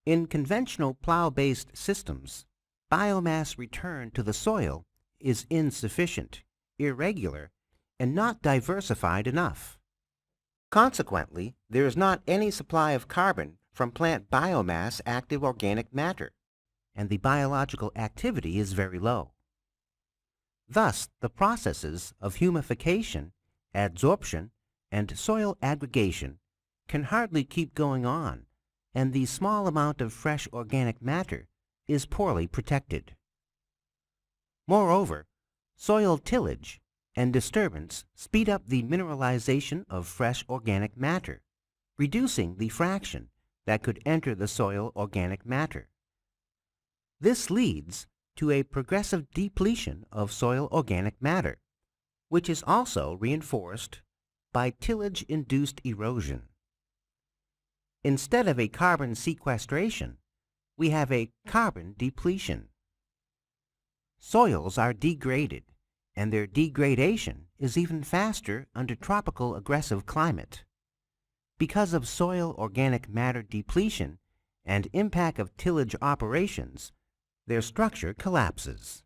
In conventional plough-based systems, biomass return to the soil is insufficient, irregular, and not diversified enough. Consequently, there is not any supply of carbon from plant biomass active organic matter, and the biological activity is very low. Thus, the processes of humification, adsorption, and soil aggregation can hardly keep going on, and the small amount of fresh organic matter is poorly protected. Moreover, soil tillage and disturbance speed up the mineralization of fresh organic matter, reducing the fraction that could enter the soil organic matter. This leads to a progressive depletion of soil organic matter, which is also reinforced by tillage-induced erosion. Instead of a carbon sequestration, we have a carbon depletion. Soils are degraded, and their degradation is even faster under tropical aggressive climate. Because of soil organic matter depletion and impact of tillage operations, their structure collapses.